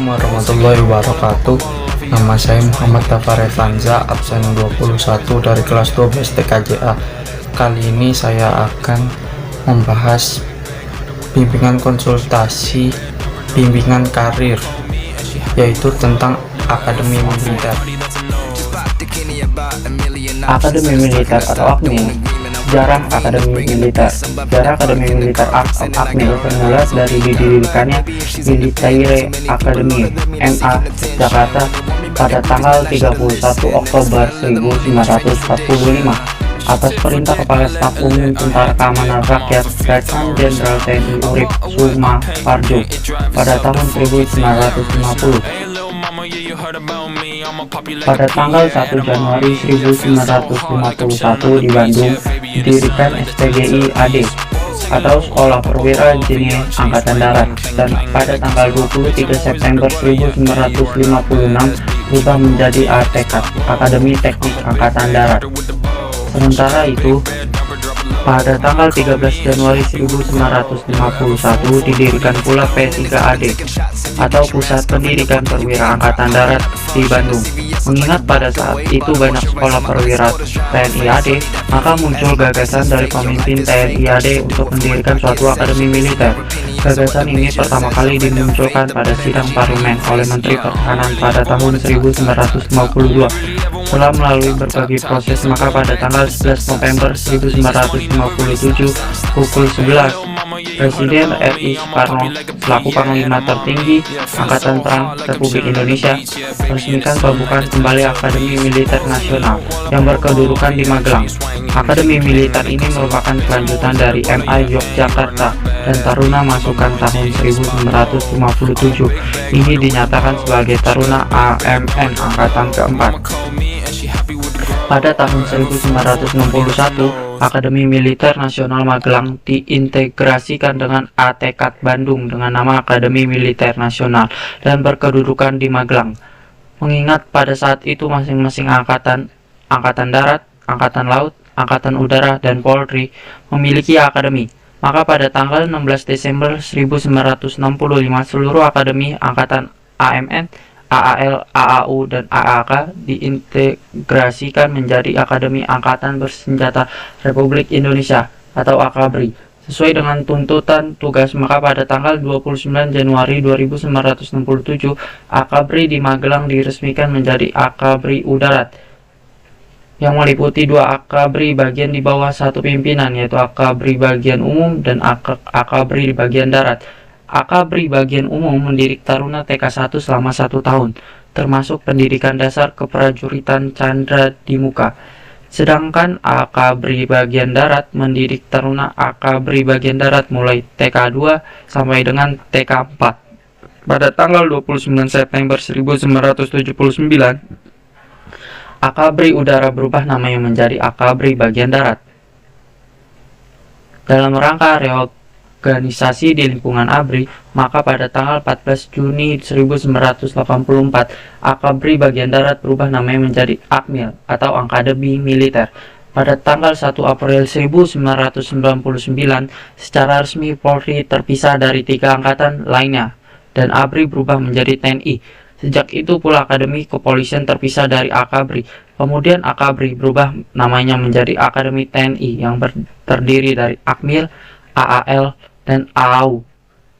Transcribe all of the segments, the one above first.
Assalamualaikum warahmatullahi wabarakatuh. Nama saya Muhammad Tafar Revanza, absen 21 dari kelas 12 TKJA. Kali ini saya akan membahas bimbingan konsultasi bimbingan karir, yaitu tentang Akademi Militer. Akademi Militer atau AKMIL. Sejarah Akademi Militer. Sejarah Akademi Militer AKMIL bermula dari didirikannya Militaire Academy MA Jakarta pada tanggal 31 Oktober 1945 atas perintah Kepala Staf Umum Tentara Keamanan Rakyat Letnan Jenderal TNI Urip Suma Parjo pada tahun 1950. Pada tanggal 1 Januari 1951 di Bandung didirikan SPGI AD atau Sekolah Perwira Dini Angkatan Darat, dan pada tanggal 23 September 1956 berubah menjadi ATK, Akademi Teknik Angkatan Darat. Sementara itu, pada tanggal 13 Januari 1951 didirikan pula P3AD atau Pusat Pendidikan Perwira Angkatan Darat di Bandung. Mengingat pada saat itu banyak sekolah perwira TNI AD, maka muncul gagasan dari pemimpin TNI AD untuk mendirikan suatu akademi militer. Gagasan ini pertama kali dimunculkan pada sidang parlemen oleh Menteri Pertahanan pada tahun 1952. Setelah melalui berbagai proses, maka pada tanggal 11 November 1957 pukul 11, Presiden RI Soekarno selaku Panglima Tertinggi Angkatan Perang Republik Indonesia meresmikan pembukaan kembali Akademi Militer Nasional yang berkedudukan di Magelang. Akademi militer ini merupakan kelanjutan dari MA Yogyakarta dan Taruna Masukan tahun 1957. Ini dinyatakan sebagai Taruna AMN Angkatan keempat. Pada tahun 1961, Akademi Militer Nasional Magelang diintegrasikan dengan ATK Bandung dengan nama Akademi Militer Nasional dan berkedudukan di Magelang. Mengingat pada saat itu masing-masing angkatan darat, angkatan laut, angkatan udara, dan Polri memiliki akademi, maka pada tanggal 16 Desember 1965 seluruh akademi angkatan AMN, AAL, AAU, dan AAK diintegrasikan menjadi Akademi Angkatan Bersenjata Republik Indonesia atau AKABRI. Sesuai dengan tuntutan tugas, maka pada tanggal 29 Januari 1967 AKABRI di Magelang diresmikan menjadi AKABRI Udarat yang meliputi dua AKABRI bagian di bawah satu pimpinan, yaitu AKABRI bagian umum dan AKABRI bagian darat. AKABRI bagian umum mendidik taruna TK1 selama 1 tahun, termasuk pendidikan dasar keprajuritan Chandra di Muka. Sedangkan AKABRI bagian darat mendidik taruna AKABRI bagian darat mulai TK2 sampai dengan TK4. Pada tanggal 29 September 1979, AKABRI Udara berubah namanya menjadi AKABRI bagian darat. Dalam rangka organisasi di lingkungan ABRI, maka pada tanggal 14 Juni 1984 AKABRI bagian darat berubah namanya menjadi AKMIL atau Akademi Militer. Pada tanggal 1 April 1999 secara resmi Polri terpisah dari 3 angkatan lainnya dan ABRI berubah menjadi TNI. Sejak itu pula Akademi Kepolisian terpisah dari AKABRI. Kemudian AKABRI berubah namanya menjadi Akademi TNI yang terdiri dari AKMIL, AAL, dan AAU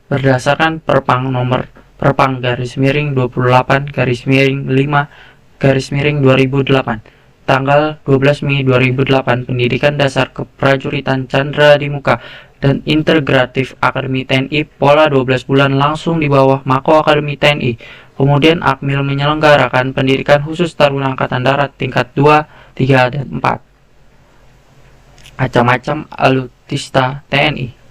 berdasarkan Perpang nomor Perpang _5_5_2008 tanggal 12 Mei 2008. Pendidikan dasar keprajuritan Chandra di Muka dan integratif Akademi TNI pola 12 bulan langsung di bawah Mako Akademi TNI. Kemudian AKMIL menyelenggarakan pendidikan khusus taruna angkatan darat tingkat 2, 3, dan 4. Macam-macam alutsista TNI.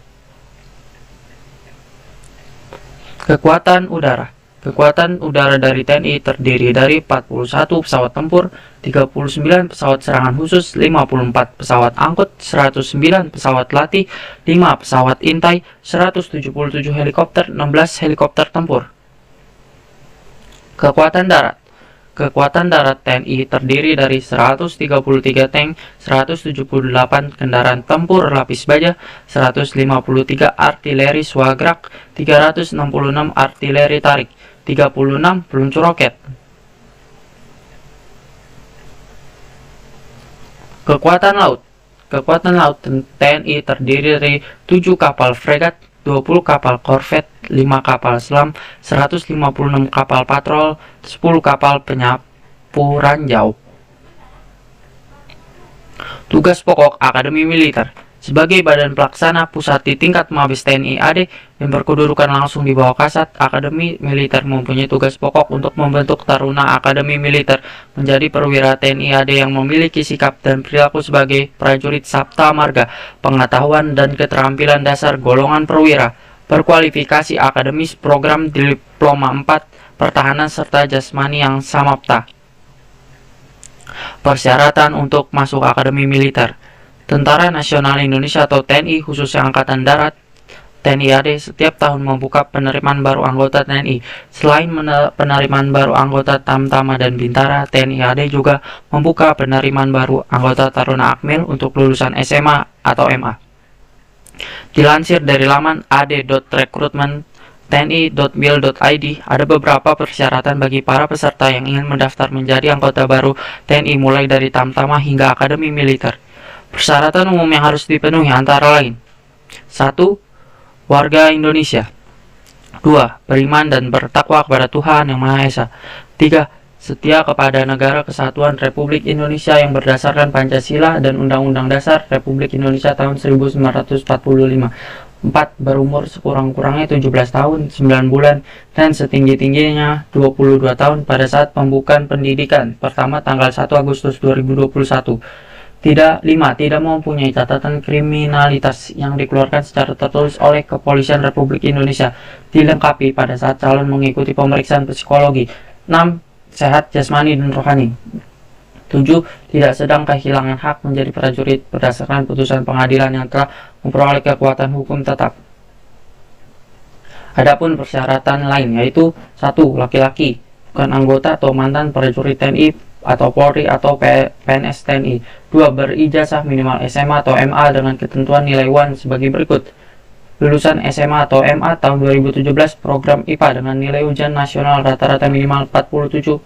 Kekuatan udara. Kekuatan udara dari TNI terdiri dari 41 pesawat tempur, 39 pesawat serangan khusus, 54 pesawat angkut, 109 pesawat latih, 5 pesawat intai, 177 helikopter, 16 helikopter tempur. Kekuatan darat. Kekuatan darat TNI terdiri dari 133 tank, 178 kendaraan tempur lapis baja, 153 artileri swagrak, 366 artileri tarik, 36 peluncur roket. Kekuatan laut. Kekuatan laut TNI terdiri dari 7 kapal fregat, 20 kapal korvet, 5 kapal selam, 156 kapal patrol, 10 kapal penyapu ranjau. Tugas pokok Akademi Militer. Sebagai badan pelaksana pusat di tingkat Mabes TNI AD yang berkedudukan langsung di bawah Kasat, Akademi Militer mempunyai tugas pokok untuk membentuk Taruna Akademi Militer menjadi perwira TNI AD yang memiliki sikap dan perilaku sebagai prajurit Sabta Marga, pengetahuan dan keterampilan dasar golongan perwira, berkualifikasi akademis, program Diploma 4, pertahanan serta jasmani yang samapta. Persyaratan untuk masuk Akademi Militer. Tentara Nasional Indonesia atau TNI, khususnya Angkatan Darat TNI AD, setiap tahun membuka penerimaan baru anggota TNI. Selain penerimaan baru anggota Tamtama dan Bintara, TNI AD juga membuka penerimaan baru anggota Taruna Akmil untuk lulusan SMA atau MA. Dilansir dari laman ad.recruitment.tni.mil.id, ada beberapa persyaratan bagi para peserta yang ingin mendaftar menjadi anggota baru TNI mulai dari Tamtama hingga Akademi Militer. Persyaratan umum yang harus dipenuhi antara lain: 1. Warga Indonesia. 2. Beriman dan bertakwa kepada Tuhan Yang Maha Esa. 3. Setia kepada Negara Kesatuan Republik Indonesia yang berdasarkan Pancasila dan Undang-Undang Dasar Republik Indonesia tahun 1945. 4. Berumur sekurang-kurangnya 17 tahun, 9 bulan, dan setinggi-tingginya 22 tahun pada saat pembukaan pendidikan pertama tanggal 1 Agustus 2021. 5. Tidak mempunyai catatan kriminalitas yang dikeluarkan secara tertulis oleh Kepolisian Republik Indonesia, dilengkapi pada saat calon mengikuti pemeriksaan psikologi. 6. Sehat jasmani dan rohani. 7. Tidak sedang kehilangan hak menjadi prajurit berdasarkan putusan pengadilan yang telah memperoleh kekuatan hukum tetap. Adapun persyaratan lain yaitu: 1. Laki-laki, bukan anggota atau mantan prajurit TNI atau Polri atau PNS TNI. 2. Berijazah minimal SMA atau MA dengan ketentuan nilai UAN sebagai berikut: lulusan SMA atau MA tahun 2017 program IPA dengan nilai ujian nasional rata-rata minimal 47,00.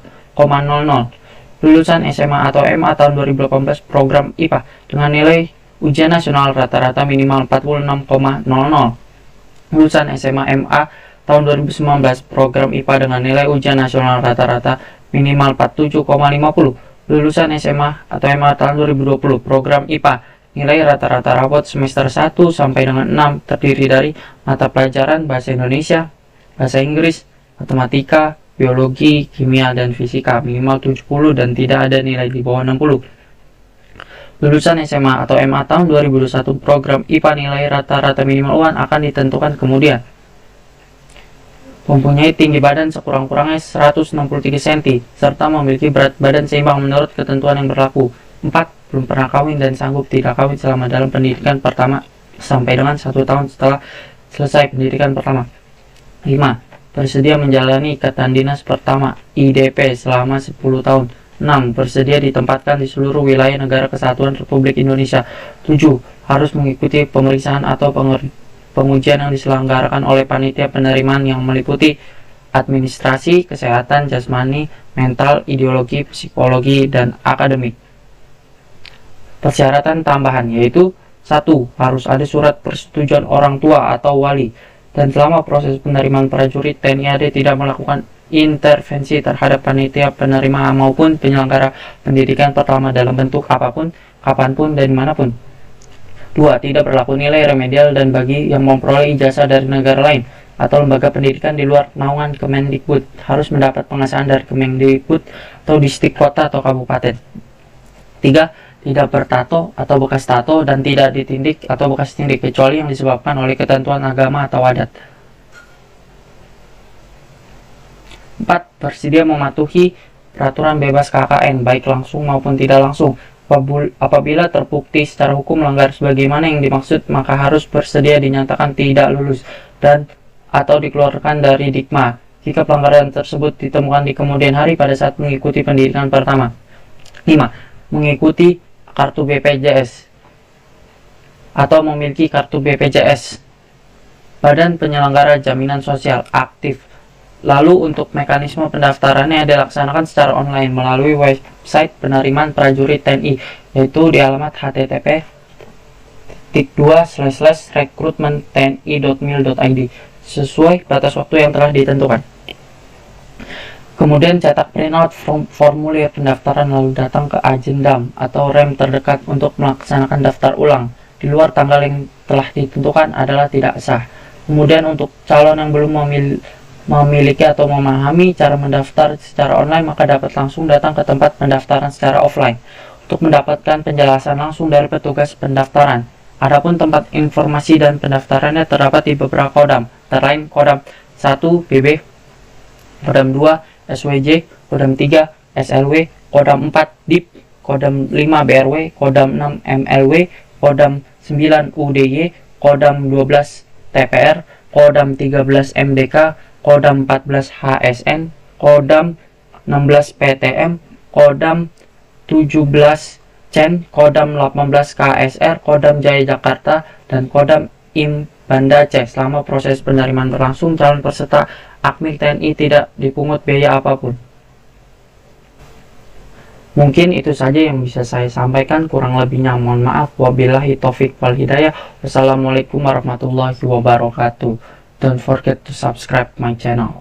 Lulusan SMA atau MA tahun 2018 program IPA dengan nilai ujian nasional rata-rata minimal 46,00. Lulusan SMA MA tahun 2019 program IPA dengan nilai ujian nasional rata-rata minimal 47,50. Lulusan SMA atau MA tahun 2020 program IPA nilai rata-rata rapot semester 1 sampai dengan 6 terdiri dari mata pelajaran bahasa Indonesia, bahasa Inggris, matematika, biologi, kimia, dan fisika minimal 70 dan tidak ada nilai di bawah 60. Lulusan SMA atau MA tahun 2021 program IPA nilai rata-rata minimal UAN akan ditentukan kemudian: mempunyai tinggi badan sekurang-kurangnya 163 cm, serta memiliki berat badan seimbang menurut ketentuan yang berlaku. 4. Belum pernah kawin dan sanggup tidak kawin selama dalam pendidikan pertama sampai dengan 1 tahun setelah selesai pendidikan pertama. 5. Bersedia menjalani ikatan dinas pertama IDP selama 10 tahun. 6. Bersedia ditempatkan di seluruh wilayah Negara Kesatuan Republik Indonesia. 7. Harus mengikuti pemeriksaan atau pengujian yang diselenggarakan oleh panitia penerimaan yang meliputi administrasi, kesehatan, jasmani, mental, ideologi, psikologi, dan akademik. Persyaratan tambahan yaitu: 1. Harus ada surat persetujuan orang tua atau wali, dan selama proses penerimaan prajurit TNI AD tidak melakukan intervensi terhadap panitia penerima maupun penyelenggara pendidikan pertama dalam bentuk apapun, kapanpun, dan dimanapun. 2. Tidak berlaku nilai remedial dan bagi yang memperoleh ijazah dari negara lain atau lembaga pendidikan di luar naungan Kemendikbud harus mendapat pengesahan dari Kemendikbud atau distrik, kota, atau kabupaten. 3. Tidak bertato atau bekas tato dan tidak ditindik atau bekas tindik kecuali yang disebabkan oleh ketentuan agama atau adat. 4. Bersedia mematuhi peraturan bebas KKN baik langsung maupun tidak langsung. Apabila terbukti secara hukum melanggar sebagaimana yang dimaksud, maka harus bersedia dinyatakan tidak lulus dan atau dikeluarkan dari Dikma jika pelanggaran tersebut ditemukan di kemudian hari pada saat mengikuti pendidikan pertama. 5. Mengikuti kartu BPJS atau memiliki kartu BPJS Badan Penyelenggara Jaminan Sosial aktif. Lalu untuk mekanisme pendaftarannya dilaksanakan secara online melalui website penerimaan prajurit TNI, yaitu di alamat http://recruitmenttni.mil.id sesuai batas waktu yang telah ditentukan. Kemudian cetak printout formulir pendaftaran lalu datang ke Agendam atau rem terdekat untuk melaksanakan daftar ulang di luar tanggal yang telah ditentukan adalah tidak sah. Kemudian untuk calon yang belum memiliki atau memahami cara mendaftar secara online, maka dapat langsung datang ke tempat pendaftaran secara offline untuk mendapatkan penjelasan langsung dari petugas pendaftaran. Adapun tempat informasi dan pendaftarannya terdapat di beberapa kodam, antara lain kodam 1 BB, kodam 2 SWJ, kodam 3 SLW, kodam 4 DIP, kodam 5 BRW, kodam 6 MLW, kodam 9 UDY, kodam 12 TPR, kodam 13 MDK, kodam 14 HSN, kodam 16 PTM, kodam 17 CEN, kodam 18 KSR, kodam Jaya Jakarta, dan kodam IM Banda Aceh. Selama proses penerimaan berlangsung, calon peserta Akmil TNI tidak dipungut biaya apapun. Mungkin itu saja yang bisa saya sampaikan, kurang lebihnya mohon maaf. Wabillahi taufik wal hidayah. Wassalamualaikum warahmatullahi wabarakatuh. Don't forget to subscribe my channel.